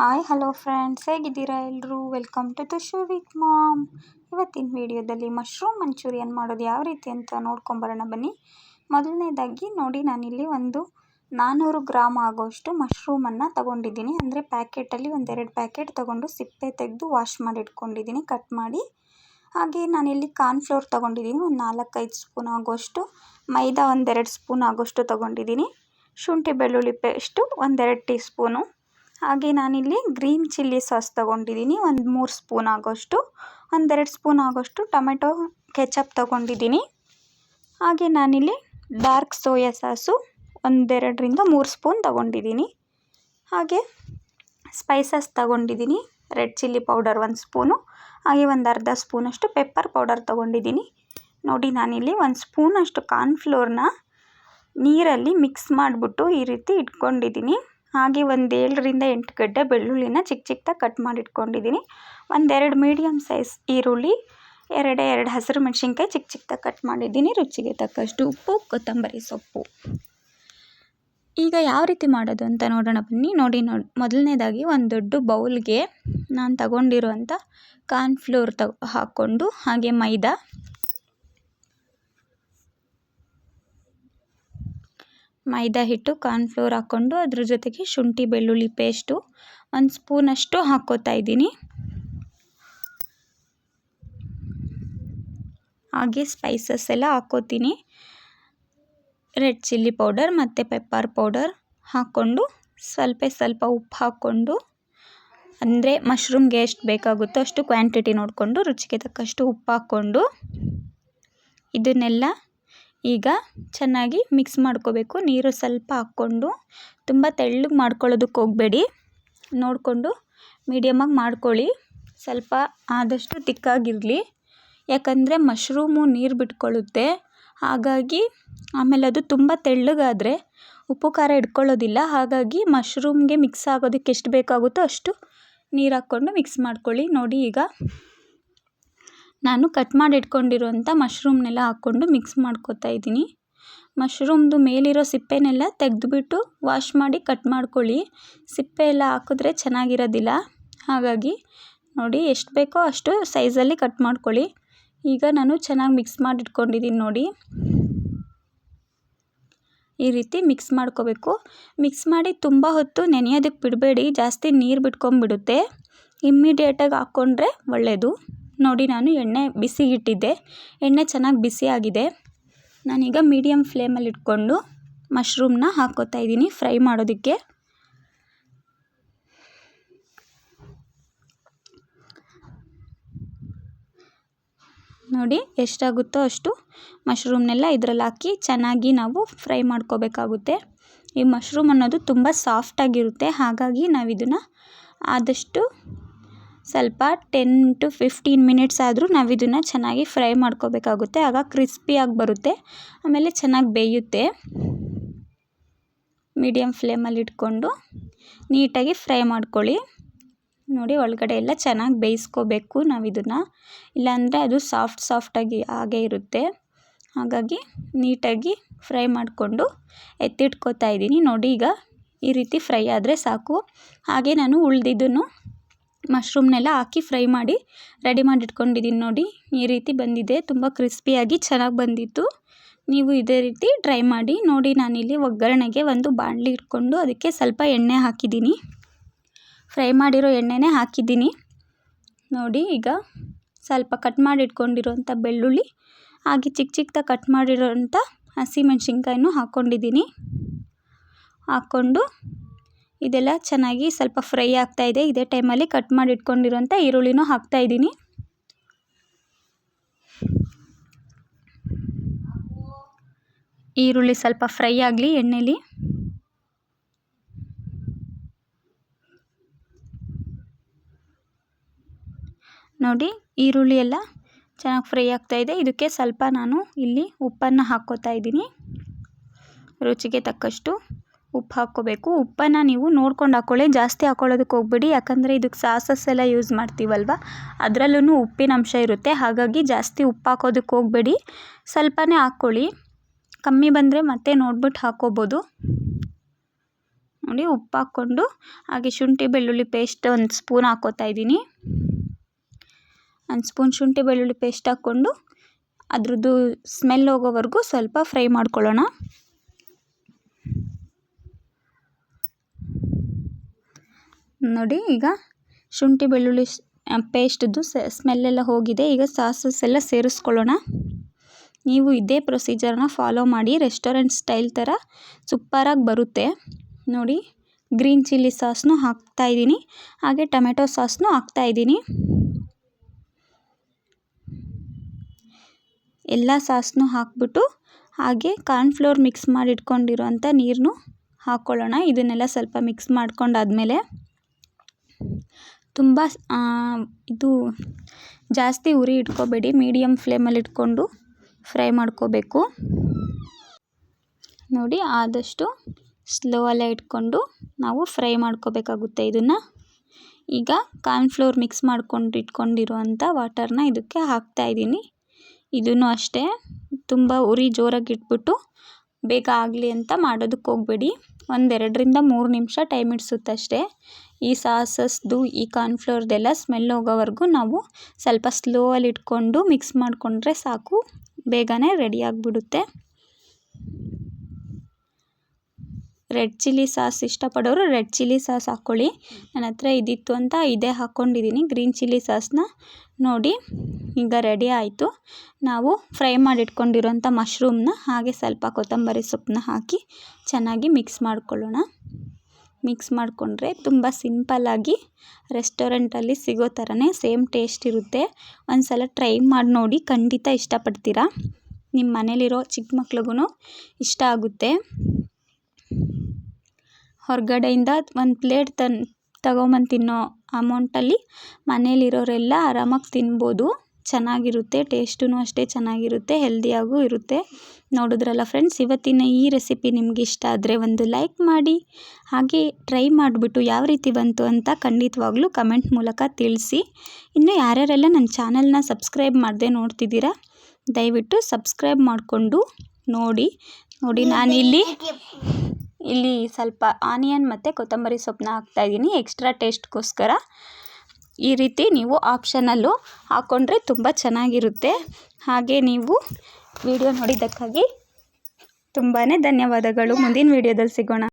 Hi hello friends, ಹೇಗಿದ್ದೀರಾ ಎಲ್ಲರೂ? Welcome to the show with mom. ಇವತ್ತಿನ ವಿಡಿಯೋದಲ್ಲಿ ಮಶ್ರೂಮ್ ಮಂಚೂರಿಯನ್ ಮಾಡೋದು ಯಾವ ರೀತಿ ಅಂತ ನೋಡ್ಕೊಂಬರೋಣ ಬನ್ನಿ. ಮೊದಲನೇದಾಗಿ ನೋಡಿ, ನಾನಿಲ್ಲಿ ಒಂದು 400 ಗ್ರಾಮ್ ಆಗೋಷ್ಟು ಮಶ್ರೂಮನ್ನು ತೊಗೊಂಡಿದ್ದೀನಿ. ಅಂದರೆ ಪ್ಯಾಕೆಟಲ್ಲಿ ಒಂದೆರಡು ಪ್ಯಾಕೆಟ್ ತೊಗೊಂಡು ಸಿಪ್ಪೆ ತೆಗೆದು ವಾಶ್ ಮಾಡಿ ಇಟ್ಕೊಂಡಿದ್ದೀನಿ, ಕಟ್ ಮಾಡಿ. ಹಾಗೆ ನಾನಿಲ್ಲಿ ಕಾರ್ನ್ಫ್ಲೋರ್ ತೊಗೊಂಡಿದ್ದೀನಿ, ಒಂದು 4-5 ಸ್ಪೂನ್ ಆಗೋಷ್ಟು. ಮೈದಾ ಒಂದೆರಡು ಸ್ಪೂನ್ ಆಗೋಷ್ಟು ತೊಗೊಂಡಿದ್ದೀನಿ. ಶುಂಠಿ ಬೆಳ್ಳುಳ್ಳಿ ಪೇಸ್ಟು ಒಂದೆರಡು ಟೀ ಸ್ಪೂನು. ಹಾಗೆ ನಾನಿಲ್ಲಿ ಗ್ರೀನ್ ಚಿಲ್ಲಿ ಸಾಸ್ ತೊಗೊಂಡಿದ್ದೀನಿ, ಒಂದು 3 ಸ್ಪೂನ್ ಆಗೋಷ್ಟು. ಒಂದೆರಡು ಸ್ಪೂನ್ ಆಗೋಷ್ಟು ಟೊಮೆಟೊ ಕೆಚಪ್ ತೊಗೊಂಡಿದ್ದೀನಿ. ಹಾಗೆ ನಾನಿಲ್ಲಿ ಡಾರ್ಕ್ ಸೋಯಾ ಸಾಸು 1-2 ಸ್ಪೂನ್ ತೊಗೊಂಡಿದ್ದೀನಿ. ಹಾಗೆ ಸ್ಪೈಸಸ್ ತೊಗೊಂಡಿದ್ದೀನಿ, ರೆಡ್ ಚಿಲ್ಲಿ ಪೌಡರ್ 1 ಸ್ಪೂನು. ಹಾಗೆ ಒಂದು ಅರ್ಧ ಸ್ಪೂನಷ್ಟು ಪೆಪ್ಪರ್ ಪೌಡರ್ ತೊಗೊಂಡಿದ್ದೀನಿ. ನೋಡಿ, ನಾನಿಲ್ಲಿ 1 ಸ್ಪೂನಷ್ಟು ಕಾರ್ನ್ಫ್ಲೋರ್ನ ನೀರಲ್ಲಿ ಮಿಕ್ಸ್ ಮಾಡಿಬಿಟ್ಟು ಈ ರೀತಿ ಇಟ್ಕೊಂಡಿದ್ದೀನಿ. ಹಾಗೆ ಒಂದು 7-8 ಗಡ್ಡೆ ಬೆಳ್ಳುಳ್ಳಿನ ಚಿಕ್ಕ ಚಿಕ್ಕದಾಗಿ ಕಟ್ ಮಾಡಿ ಇಟ್ಕೊಂಡಿದ್ದೀನಿ. ಒಂದೆರಡು ಮೀಡಿಯಮ್ ಸೈಜ್ ಈರುಳ್ಳಿ, ಎರಡು ಹಸಿರು ಮೆಣಸಿನ್ಕಾಯಿ ಚಿಕ್ಕ ಚಿಕ್ಕದಾಗಿ ಕಟ್ ಮಾಡಿದ್ದೀನಿ. ರುಚಿಗೆ ತಕ್ಕಷ್ಟು ಉಪ್ಪು, ಕೊತ್ತಂಬರಿ ಸೊಪ್ಪು. ಈಗ ಯಾವ ರೀತಿ ಮಾಡೋದು ಅಂತ ನೋಡೋಣ ಬನ್ನಿ. ಮೊದಲನೇದಾಗಿ ಒಂದು ದೊಡ್ಡ ಬೌಲ್ಗೆ ನಾನು ತಗೊಂಡಿರುವಂಥ ಕಾರ್ನ್ಫ್ಲೋರ್ ಹಾಕ್ಕೊಂಡು, ಹಾಗೆ ಮೈದಾ ಹಿಟ್ಟು, ಕಾರ್ನ್ಫ್ಲೋರ್ ಹಾಕ್ಕೊಂಡು ಅದ್ರ ಜೊತೆಗೆ ಶುಂಠಿ ಬೆಳ್ಳುಳ್ಳಿ ಪೇಸ್ಟು 1 ಸ್ಪೂನಷ್ಟು ಹಾಕ್ಕೋತಾ ಇದ್ದೀನಿ. ಹಾಗೆ ಸ್ಪೈಸಸ್ ಎಲ್ಲ ಹಾಕ್ಕೋತೀನಿ. ರೆಡ್ ಚಿಲ್ಲಿ ಪೌಡರ್ ಮತ್ತು ಪೆಪ್ಪರ್ ಪೌಡರ್ ಹಾಕ್ಕೊಂಡು, ಸ್ವಲ್ಪ ಉಪ್ಪು ಹಾಕ್ಕೊಂಡು, ಅಂದರೆ ಮಶ್ರೂಮ್ಗೆ ಎಷ್ಟು ಬೇಕಾಗುತ್ತೋ ಅಷ್ಟು ಕ್ವಾಂಟಿಟಿ ನೋಡಿಕೊಂಡು ರುಚಿಗೆ ತಕ್ಕಷ್ಟು ಉಪ್ಪು ಹಾಕ್ಕೊಂಡು ಇದನ್ನೆಲ್ಲ ಈಗ ಚೆನ್ನಾಗಿ ಮಿಕ್ಸ್ ಮಾಡ್ಕೋಬೇಕು. ನೀರು ಸ್ವಲ್ಪ ಹಾಕ್ಕೊಂಡು, ತುಂಬ ತೆಳ್ಳಗೆ ಮಾಡ್ಕೊಳ್ಳೋದಕ್ಕೆ ಹೋಗಬೇಡಿ, ನೋಡಿಕೊಂಡು ಮೀಡಿಯಮಾಗಿ ಮಾಡ್ಕೊಳ್ಳಿ. ಸ್ವಲ್ಪ ಆದಷ್ಟು ತಿಕ್ಕಾಗಿರಲಿ, ಯಾಕಂದರೆ ಮಶ್ರೂಮು ನೀರು ಬಿಟ್ಕೊಳ್ಳುತ್ತೆ. ಹಾಗಾಗಿ ಆಮೇಲೆ ಅದು ತುಂಬ ತೆಳ್ಳಗಾದರೆ ಉಪ್ಪು ಖಾರ ಇಟ್ಕೊಳ್ಳೋದಿಲ್ಲ. ಹಾಗಾಗಿ ಮಶ್ರೂಮ್ಗೆ ಮಿಕ್ಸ್ ಆಗೋದಕ್ಕೆ ಎಷ್ಟು ಬೇಕಾಗುತ್ತೋ ಅಷ್ಟು ನೀರು ಹಾಕ್ಕೊಂಡು ಮಿಕ್ಸ್ ಮಾಡ್ಕೊಳ್ಳಿ. ನೋಡಿ, ಈಗ ನಾನು ಕಟ್ ಮಾಡಿ ಇಟ್ಕೊಂಡಿರೋಂಥ ಮಶ್ರೂಮ್ನೆಲ್ಲ ಹಾಕ್ಕೊಂಡು ಮಿಕ್ಸ್ ಮಾಡ್ಕೊತಾ ಇದ್ದೀನಿ. ಮಶ್ರೂಮ್ದು ಮೇಲಿರೋ ಸಿಪ್ಪೆನೆಲ್ಲ ತೆಗೆದುಬಿಟ್ಟು ವಾಶ್ ಮಾಡಿ ಕಟ್ ಮಾಡ್ಕೊಳ್ಳಿ. ಸಿಪ್ಪೆ ಎಲ್ಲ ಹಾಕಿದ್ರೆ ಚೆನ್ನಾಗಿರೋದಿಲ್ಲ. ಹಾಗಾಗಿ ನೋಡಿ, ಎಷ್ಟು ಬೇಕೋ ಅಷ್ಟು ಸೈಜಲ್ಲಿ ಕಟ್ ಮಾಡ್ಕೊಳ್ಳಿ. ಈಗ ನಾನು ಚೆನ್ನಾಗಿ ಮಿಕ್ಸ್ ಮಾಡಿ ಇಟ್ಕೊಂಡಿದ್ದೀನಿ. ನೋಡಿ, ಈ ರೀತಿ ಮಿಕ್ಸ್ ಮಾಡ್ಕೋಬೇಕು. ಮಿಕ್ಸ್ ಮಾಡಿ ತುಂಬ ಹೊತ್ತು ನೆನೆಯೋದಕ್ಕೆ ಬಿಡಬೇಡಿ, ಜಾಸ್ತಿ ನೀರು ಬಿಟ್ಕೊಂಡ್ಬಿಡುತ್ತೆ. ಇಮ್ಮಿಡಿಯೇಟಾಗಿ ಹಾಕ್ಕೊಂಡ್ರೆ ಒಳ್ಳೆಯದು. ನೋಡಿ, ನಾನು ಎಣ್ಣೆ ಬಿಸಿಗಿಟ್ಟಿದ್ದೆ, ಎಣ್ಣೆ ಚೆನ್ನಾಗಿ ಬಿಸಿ ಆಗಿದೆ. ನಾನೀಗ ಮೀಡಿಯಮ್ ಫ್ಲೇಮಲ್ಲಿ ಇಟ್ಕೊಂಡು ಮಶ್ರೂಮ್ನ ಹಾಕ್ಕೋತಾ ಇದ್ದೀನಿ ಫ್ರೈ ಮಾಡೋದಕ್ಕೆ. ನೋಡಿ, ಎಷ್ಟಾಗುತ್ತೋ ಅಷ್ಟು ಮಶ್ರೂಮ್ನೆಲ್ಲ ಇದರಲ್ಲಿ ಹಾಕಿ ಚೆನ್ನಾಗಿ ನಾವು ಫ್ರೈ ಮಾಡ್ಕೋಬೇಕಾಗುತ್ತೆ. ಈ ಮಶ್ರೂಮ್ ಅನ್ನೋದು ತುಂಬ ಸಾಫ್ಟಾಗಿರುತ್ತೆ. ಹಾಗಾಗಿ ನಾವು ಇದನ್ನು ಆದಷ್ಟು ಸ್ವಲ್ಪ 10 to 15 ಮಿನಿಟ್ಸ್ ಆದರೂ ನಾವು ಇದನ್ನು ಚೆನ್ನಾಗಿ ಫ್ರೈ ಮಾಡ್ಕೋಬೇಕಾಗುತ್ತೆ. ಆಗ ಕ್ರಿಸ್ಪಿಯಾಗಿ ಬರುತ್ತೆ, ಆಮೇಲೆ ಚೆನ್ನಾಗಿ ಬೇಯುತ್ತೆ. ಮೀಡಿಯಮ್ ಫ್ಲೇಮಲ್ಲಿ ಇಟ್ಕೊಂಡು ನೀಟಾಗಿ ಫ್ರೈ ಮಾಡ್ಕೊಳ್ಳಿ. ನೋಡಿ, ಒಳಗಡೆ ಎಲ್ಲ ಚೆನ್ನಾಗಿ ಬೇಯಿಸ್ಕೋಬೇಕು ನಾವು ಇದನ್ನು, ಇಲ್ಲಾಂದರೆ ಅದು ಸಾಫ್ಟಾಗಿ ಹಾಗೇ ಇರುತ್ತೆ. ಹಾಗಾಗಿ ನೀಟಾಗಿ ಫ್ರೈ ಮಾಡಿಕೊಂಡು ಎತ್ತಿಟ್ಕೋತಾ ಇದ್ದೀನಿ. ನೋಡಿ, ಈಗ ಈ ರೀತಿ ಫ್ರೈ ಆದರೆ ಸಾಕು. ಹಾಗೆ ನಾನು ಉಳಿದಿದ್ದನ್ನು ಮಶ್ರೂಮ್ನೆಲ್ಲ ಹಾಕಿ ಫ್ರೈ ಮಾಡಿ ರೆಡಿ ಮಾಡಿ ಇಟ್ಕೊಂಡಿದ್ದೀನಿ. ನೋಡಿ, ಈ ರೀತಿ ಬಂದಿದೆ, ತುಂಬ ಕ್ರಿಸ್ಪಿಯಾಗಿ ಚೆನ್ನಾಗಿ ಬಂದಿತ್ತು. ನೀವು ಇದೇ ರೀತಿ ಟ್ರೈ ಮಾಡಿ. ನೋಡಿ, ನಾನಿಲ್ಲಿ ಒಗ್ಗರಣೆಗೆ ಒಂದು ಬಾಣಲಿ ಇಟ್ಕೊಂಡು ಅದಕ್ಕೆ ಸ್ವಲ್ಪ ಎಣ್ಣೆ ಹಾಕಿದ್ದೀನಿ. ಫ್ರೈ ಮಾಡಿರೋ ಎಣ್ಣೆನೇ ಹಾಕಿದ್ದೀನಿ. ನೋಡಿ, ಈಗ ಸ್ವಲ್ಪ ಕಟ್ ಮಾಡಿ ಇಟ್ಕೊಂಡಿರೋಂಥ ಬೆಳ್ಳುಳ್ಳಿ, ಹಾಗೆ ಚಿಕ್ಕ ಚಿಕ್ಕದಾಗಿ ಕಟ್ ಮಾಡಿರೋಂಥ ಹಸಿಮೆಣ್ಸಿನ್ಕಾಯಿನೂ ಹಾಕ್ಕೊಂಡಿದ್ದೀನಿ. ಹಾಕ್ಕೊಂಡು ಇದೆಲ್ಲ ಚೆನ್ನಾಗಿ ಸ್ವಲ್ಪ ಫ್ರೈ ಆಗ್ತಾಯಿದೆ. ಇದೇ ಟೈಮಲ್ಲಿ ಕಟ್ ಮಾಡಿ ಇಟ್ಕೊಂಡಿರೋಂಥ ಈರುಳ್ಳಿನೂ ಹಾಕ್ತಾಯಿದ್ದೀನಿ. ಈರುಳ್ಳಿ ಸ್ವಲ್ಪ ಫ್ರೈ ಆಗಲಿ ಎಣ್ಣೆಲಿ. ನೋಡಿ, ಈರುಳ್ಳಿ ಎಲ್ಲ ಚೆನ್ನಾಗಿ ಫ್ರೈ ಆಗ್ತಾಯಿದೆ. ಇದಕ್ಕೆ ಸ್ವಲ್ಪ ನಾನು ಇಲ್ಲಿ ಉಪ್ಪನ್ನು ಹಾಕ್ಕೋತಾ ಇದ್ದೀನಿ. ರುಚಿಗೆ ತಕ್ಕಷ್ಟು ಉಪ್ಪು ಹಾಕ್ಕೋಬೇಕು. ಉಪ್ಪನ್ನು ನೀವು ನೋಡ್ಕೊಂಡು ಹಾಕ್ಕೊಳ್ಳಿ, ಜಾಸ್ತಿ ಹಾಕ್ಕೊಳ್ಳೋದಕ್ಕೆ ಹೋಗಬೇಡಿ. ಯಾಕಂದರೆ ಇದಕ್ಕೆ ಸಾಸಸ್ ಎಲ್ಲ ಯೂಸ್ ಮಾಡ್ತೀವಲ್ವ, ಅದರಲ್ಲೂ ಉಪ್ಪಿನ ಅಂಶ ಇರುತ್ತೆ. ಹಾಗಾಗಿ ಜಾಸ್ತಿ ಉಪ್ಪು ಹಾಕೋದಕ್ಕೆ ಹೋಗಬೇಡಿ, ಸ್ವಲ್ಪನೇ ಹಾಕ್ಕೊಳ್ಳಿ. ಕಮ್ಮಿ ಬಂದರೆ ಮತ್ತೆ ನೋಡ್ಬಿಟ್ಟು ಹಾಕ್ಕೋಬೋದು. ನೋಡಿ ಉಪ್ಪು ಹಾಕ್ಕೊಂಡು ಹಾಗೆ ಶುಂಠಿ ಬೆಳ್ಳುಳ್ಳಿ ಪೇಸ್ಟ್ 1 ಸ್ಪೂನ್ ಹಾಕ್ಕೋತಾ ಇದ್ದೀನಿ. 1 ಸ್ಪೂನ್ ಶುಂಠಿ ಬೆಳ್ಳುಳ್ಳಿ ಪೇಸ್ಟ್ ಹಾಕ್ಕೊಂಡು ಅದ್ರದ್ದು ಸ್ಮೆಲ್ ಹೋಗೋವರೆಗೂ ಸ್ವಲ್ಪ ಫ್ರೈ ಮಾಡ್ಕೊಳ್ಳೋಣ. ನೋಡಿ ಈಗ ಶುಂಠಿ ಬೆಳ್ಳುಳ್ಳಿ ಪೇಸ್ಟ್ದು ಸ್ಮೆಲ್ಲೆಲ್ಲ ಹೋಗಿದೆ. ಈಗ ಸಾಸಸ್ ಎಲ್ಲ ಸೇರಿಸ್ಕೊಳ್ಳೋಣ. ನೀವು ಇದೇ ಪ್ರೊಸೀಜರ್ನ ಫಾಲೋ ಮಾಡಿ, ರೆಸ್ಟೋರೆಂಟ್ ಸ್ಟೈಲ್ ಥರ ಸೂಪರಾಗಿ ಬರುತ್ತೆ. ನೋಡಿ ಗ್ರೀನ್ ಚಿಲ್ಲಿ ಸಾಸ್ನು ಹಾಕ್ತಾಯಿದ್ದೀನಿ, ಹಾಗೆ ಟೊಮೆಟೊ ಸಾಸ್ನು ಹಾಕ್ತಾಯಿದ್ದೀನಿ. ಎಲ್ಲ ಸಾಸ್ನು ಹಾಕ್ಬಿಟ್ಟು ಹಾಗೆ ಕಾರ್ನ್ಫ್ಲೋರ್ ಮಿಕ್ಸ್ ಮಾಡಿ ಇಟ್ಕೊಂಡಿರೋಂಥ ನೀರನ್ನು ಹಾಕ್ಕೊಳ್ಳೋಣ. ಇದನ್ನೆಲ್ಲ ಸ್ವಲ್ಪ ಮಿಕ್ಸ್ ಮಾಡ್ಕೊಂಡಾದ್ಮೇಲೆ ತುಂಬ ಇದು ಜಾಸ್ತಿ ಉರಿ ಇಟ್ಕೋಬೇಡಿ, ಮೀಡಿಯಮ್ ಫ್ಲೇಮಲ್ಲಿ ಇಟ್ಕೊಂಡು ಫ್ರೈ ಮಾಡ್ಕೋಬೇಕು. ನೋಡಿ ಆದಷ್ಟು ಸ್ಲೋ ಅಲ್ಲೇ ಇಟ್ಕೊಂಡು ನಾವು ಫ್ರೈ ಮಾಡ್ಕೋಬೇಕಾಗುತ್ತೆ ಇದನ್ನು. ಈಗ ಕಾರ್ನ್ಫ್ಲೋರ್ ಮಿಕ್ಸ್ ಮಾಡ್ಕೊಂಡು ಇಟ್ಕೊಂಡಿರುವಂಥ ವಾಟರ್ನ ಇದಕ್ಕೆ ಹಾಕ್ತಾಯಿದ್ದೀನಿ. ಇದನ್ನು ಅಷ್ಟೇ ತುಂಬ ಉರಿ ಜೋರಾಗಿ ಇಟ್ಬಿಟ್ಟು ಬೇಗ ಆಗಲಿ ಅಂತ ಮಾಡೋದಕ್ಕೆ ಹೋಗಬೇಡಿ. 1-2ರಿಂದ 3 ನಿಮಿಷ ಟೈಮ್ ಹಿಡಿಸುತ್ತಷ್ಟೇ. ಈ ಸಾಸಸ್ದು ಈ ಕಾರ್ನ್ಫ್ಲೋರ್ದೆಲ್ಲ ಸ್ಮೆಲ್ ಹೋಗೋವರೆಗೂ ನಾವು ಸ್ವಲ್ಪ ಸ್ಲೋ ಅಲ್ಲಿ ಇಟ್ಕೊಂಡು ಮಿಕ್ಸ್ ಮಾಡಿಕೊಂಡ್ರೆ ಸಾಕು, ಬೇಗನೆ ರೆಡಿ ಆಗಿಬಿಡುತ್ತೆ. ರೆಡ್ ಚಿಲ್ಲಿ ಸಾಸ್ ಇಷ್ಟಪಡೋರು ರೆಡ್ ಚಿಲ್ಲಿ ಸಾಸ್ ಹಾಕ್ಕೊಳ್ಳಿ. ನನ್ನ ಹತ್ರ ಇದಿತ್ತು ಅಂತ ಇದೇ ಹಾಕ್ಕೊಂಡಿದ್ದೀನಿ, ಗ್ರೀನ್ ಚಿಲ್ಲಿ ಸಾಸ್ನ. ನೋಡಿ ಈಗ ರೆಡಿ ಆಯಿತು. ನಾವು ಫ್ರೈ ಮಾಡಿ ಇಟ್ಕೊಂಡಿರೋಂಥ ಮಶ್ರೂಮ್ನ ಹಾಗೆ ಸ್ವಲ್ಪ ಕೊತ್ತಂಬರಿ ಸೊಪ್ಪನ್ನ ಹಾಕಿ ಚೆನ್ನಾಗಿ ಮಿಕ್ಸ್ ಮಾಡ್ಕೊಳ್ಳೋಣ. ಮಿಕ್ಸ್ ಮಾಡಿಕೊಂಡ್ರೆ ತುಂಬ ಸಿಂಪಲ್ಲಾಗಿ ರೆಸ್ಟೋರೆಂಟಲ್ಲಿ ಸಿಗೋ ಥರನೇ ಸೇಮ್ ಟೇಸ್ಟ್ ಇರುತ್ತೆ. ಒಂದು ಸಲ ಟ್ರೈ ಮಾಡಿ ನೋಡಿ, ಖಂಡಿತ ಇಷ್ಟಪಡ್ತೀರಾ. ನಿಮ್ಮ ಮನೇಲಿರೋ ಚಿಕ್ಕ ಮಕ್ಳಿಗೂ ಇಷ್ಟ ಆಗುತ್ತೆ. ಹೊರಗಡೆಯಿಂದ 1 ಪ್ಲೇಟ್ ತಗೊಂಬಂದು ತಿನ್ನೋ ಅಮೌಂಟಲ್ಲಿ ಮನೇಲಿರೋರೆಲ್ಲ ಆರಾಮಾಗಿ ತಿನ್ಬೋದು. ಚೆನ್ನಾಗಿರುತ್ತೆ, ಟೇಸ್ಟೂ ಅಷ್ಟೇ ಚೆನ್ನಾಗಿರುತ್ತೆ, ಹೆಲ್ದಿಯಾಗೂ ಇರುತ್ತೆ. ನೋಡಿದ್ರಲ್ಲ ಫ್ರೆಂಡ್ಸ್, ಇವತ್ತಿನ ಈ ರೆಸಿಪಿ ನಿಮ್ಗೆ ಇಷ್ಟ ಆದರೆ ಒಂದು ಲೈಕ್ ಮಾಡಿ, ಹಾಗೆ ಟ್ರೈ ಮಾಡಿಬಿಟ್ಟು ಯಾವ ರೀತಿ ಬಂತು ಅಂತ ಖಂಡಿತವಾಗ್ಲೂ ಕಮೆಂಟ್ ಮೂಲಕ ತಿಳಿಸಿ. ಇನ್ನು ಯಾರ್ಯಾರೆಲ್ಲ ನನ್ನ ಚಾನಲ್ನ ಸಬ್ಸ್ಕ್ರೈಬ್ ಮಾಡದೆ ನೋಡ್ತಿದ್ದೀರಾ, ದಯವಿಟ್ಟು ಸಬ್ಸ್ಕ್ರೈಬ್ ಮಾಡಿಕೊಂಡು ನೋಡಿ. ನಾನಿಲ್ಲಿ ಸ್ವಲ್ಪ ಆನಿಯನ್ ಮತ್ತು ಕೊತ್ತಂಬರಿ ಸೊಪ್ಪನ್ನ ಹಾಕ್ತಾಯಿದ್ದೀನಿ ಎಕ್ಸ್ಟ್ರಾ ಟೇಸ್ಟ್ಗೋಸ್ಕರ. ಈ ರೀತಿ ನೀವು ಆಪ್ಷನಲ್ಲೂ ಹಾಕ್ಕೊಂಡ್ರೆ ತುಂಬ ಚೆನ್ನಾಗಿರುತ್ತೆ. ಹಾಗೆ ನೀವು ವಿಡಿಯೋ ನೋಡಿದ್ದಕ್ಕಾಗಿ ತುಂಬಾ ಧನ್ಯವಾದಗಳು. ಮುಂದಿನ ವಿಡಿಯೋದಲ್ಲಿ ಸಿಗೋಣ.